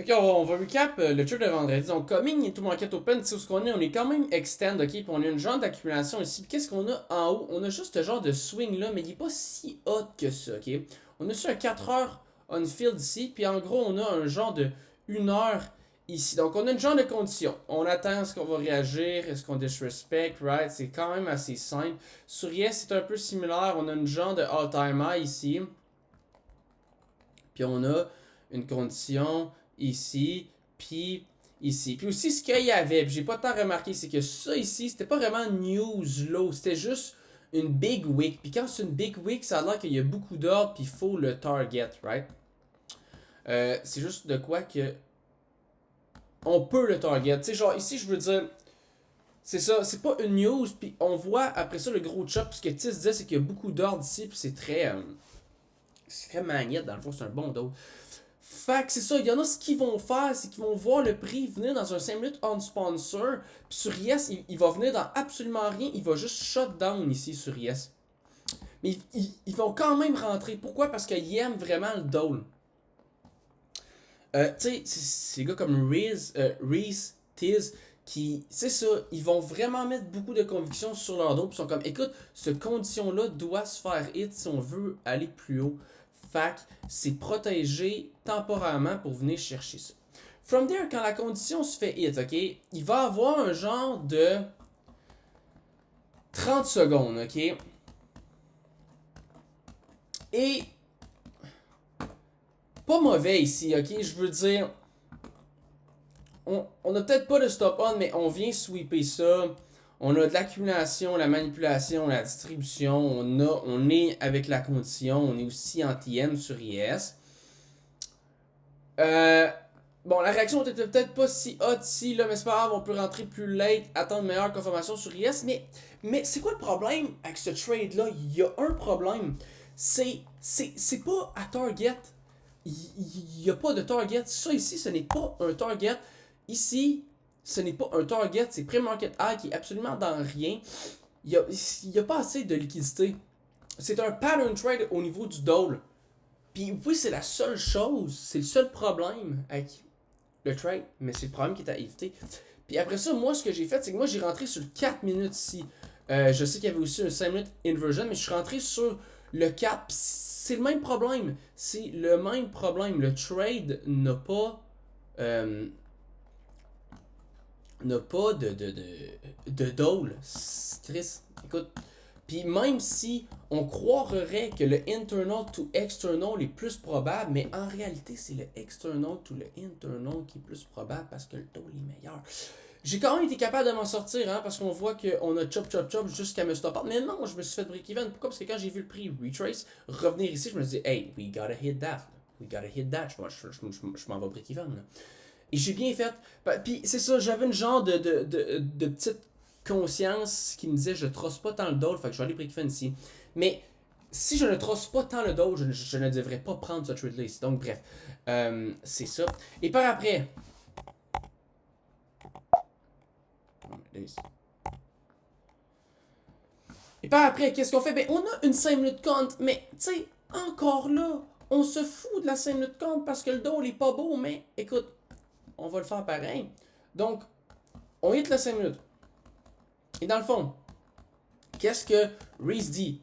Ok, on va recap le truc de vendredi. Donc, coming into market open, tu sais où ce qu'on est, on est quand même extend, ok? Puis on a une genre d'accumulation ici. Puis qu'est-ce qu'on a en haut? On a juste ce genre de swing là, mais il est pas si hot que ça, ok? On a sur un 4 heures on field ici, puis en gros, on a un genre de 1 heure ici. Donc, on a une genre de condition. On attend est-ce qu'on va réagir, est-ce qu'on disrespect, right? C'est quand même assez simple. Sur Yes, c'est un peu similaire. On a une genre de all-time high ici. Puis on a une condition ici, puis ici. Puis aussi, ce qu'il y avait, puis j'ai pas tant remarqué, c'est que ça ici, c'était pas vraiment news low, c'était juste une big wick. Puis quand c'est une big wick, ça a l'air qu'il y a beaucoup d'ordre, puis il faut le target, right? C'est juste de quoi que on peut le target. Tu sais, genre ici, je veux dire, c'est ça, c'est pas une news, puis on voit après ça le gros chop. Ce que Tis disait, c'est qu'il y a beaucoup d'ordre ici, puis c'est très magnète, dans le fond, c'est un bon dos. Fait que c'est ça, il y en a ce qu'ils vont faire, c'est qu'ils vont voir le prix venir dans un 5 minutes on sponsor. Puis sur Yes, il va venir dans absolument rien, il va juste shut down ici sur Yes. Mais ils vont quand même rentrer. Pourquoi? Parce qu'ils aiment vraiment le dole. Tu sais, c'est des gars comme Reese, Tiz, qui, c'est ça, ils vont vraiment mettre beaucoup de conviction sur leur dos. Puis ils sont comme, écoute, cette condition-là doit se faire hit si on veut aller plus haut. Fait que c'est protégé temporairement pour venir chercher ça. From there, quand la condition se fait hit, ok, il va avoir un genre de 30 secondes, ok? Et pas mauvais ici, ok? Je veux dire, on a peut-être pas de stop-on, mais on vient sweeper ça. On a de l'accumulation, la manipulation, la distribution. On est avec la condition. On est aussi en TM sur IS. Euh, bon, la réaction était peut-être pas si hot ici, là, mais c'est pas grave, on peut rentrer plus late, attendre meilleure confirmation sur IS. Mais c'est quoi le problème avec ce trade-là? Il y a un problème. C'est pas à target. Il n'y a pas de target. Ça ici, ce n'est pas un target. Ici, ce n'est pas un target. C'est pré-market high qui est absolument dans rien. Il y a pas assez de liquidité. C'est un pattern trade au niveau du dole. Puis oui, c'est la seule chose, c'est le seul problème avec le trade, mais c'est le problème qui est à éviter. Puis après ça, moi, ce que j'ai fait, c'est que moi, j'ai rentré sur 4 minutes ici. Je sais qu'il y avait aussi un 5 minutes inversion, mais je suis rentré sur le 4. C'est le même problème. C'est le même problème. Le trade euh, n'a pas de dole. C'est triste. Écoute, puis même si on croirait que le internal to external est plus probable, mais en réalité, c'est le external to le internal qui est plus probable parce que le taux est meilleur. J'ai quand même été capable de m'en sortir, hein, parce qu'on voit qu'on a chop jusqu'à me stopper. Mais non, je me suis fait break-even. Pourquoi? Parce que quand j'ai vu le prix retrace, revenir ici, je me suis dit, hey, we gotta hit that. We gotta hit that. Je m'en vais break-even. Et j'ai bien fait. Puis c'est ça, j'avais une genre de petite conscience qui me disait je trosse pas tant le dole, fait que je vais aller break-even ici. Mais si je ne trosse pas tant le dole, je ne devrais pas prendre ce trade là ici. Donc bref, c'est ça. Et par après. Et par après, qu'est-ce qu'on fait? Ben, on a une 5 minutes compte, mais tu sais, encore là, on se fout de la 5 minutes compte parce que le dole est pas beau, mais écoute, on va le faire pareil. Donc, on hit la 5 minutes. Et dans le fond, qu'est-ce que Reese dit?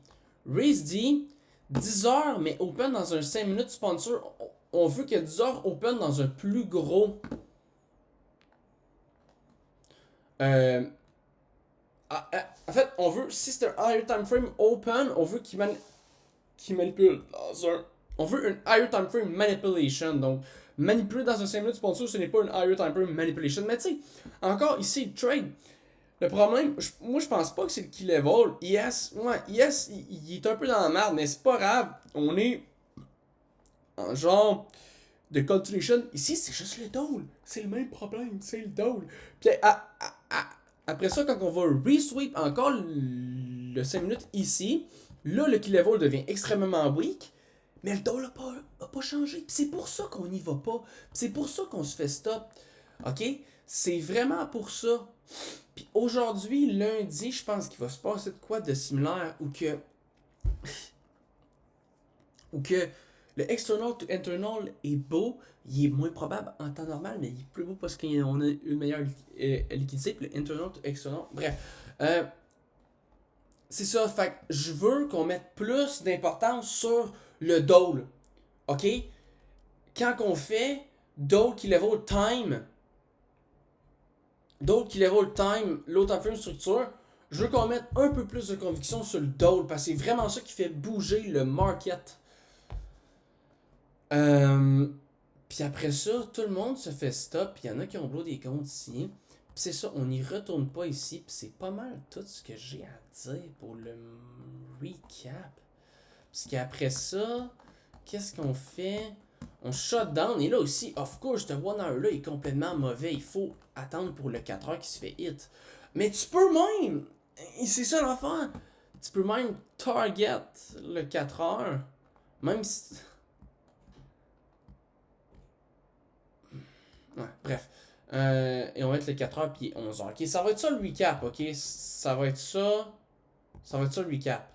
Reese dit 10 heures, mais open dans un 5 minutes sponsor. On veut que 10 heures open dans un plus gros. Euh, en fait, on veut, si c'est un higher time frame open, on veut qu'il manipule dans un. On veut une higher time frame manipulation. Donc, manipuler dans un 5 minutes sponsor, ce n'est pas une higher time frame manipulation. Mais tu sais, encore ici, trade. Le problème, moi je pense pas que c'est le key level. Yes, ouais, yes, il est un peu dans la merde, mais c'est pas grave. On est en genre de cultivation. Ici, c'est juste le dole. C'est le même problème, c'est le dole. Puis après ça, quand on va resweep encore le 5 minutes ici, là le key level devient extrêmement weak. Mais le dole a pas changé. Puis c'est pour ça qu'on n'y va pas. C'est pour ça qu'on se fait stop. Ok? C'est vraiment pour ça. Puis aujourd'hui, lundi, je pense qu'il va se passer de quoi de similaire ou que Le external to internal est beau. Il est moins probable en temps normal, mais il est plus beau parce qu'on a une meilleure liquidité. Puis le internal to external. Bref. C'est ça. Fait que je veux qu'on mette plus d'importance sur le dole. OK? Quand on fait dole qui level time, l'autre time structure, je veux qu'on mette un peu plus de conviction sur le dole parce que c'est vraiment ça qui fait bouger le market. Puis après ça, tout le monde se fait stop. Puis il y en a qui ont blow des comptes ici. Puis c'est ça, on n'y retourne pas ici. Puis c'est pas mal tout ce que j'ai à dire pour le recap. Parce qu'après ça, qu'est-ce qu'on fait? On shut down. Et là aussi, of course, ce 1 hour là est complètement mauvais. Il faut attendre pour le 4 heures qui se fait hit. Mais tu peux même, c'est ça l'affaire, tu peux même target le 4 heures. Même si. Ouais, bref. Et on va être le 4 heures puis 11 heures. Ok, ça va être ça le recap, ok? Ça va être ça. Ça va être ça le recap.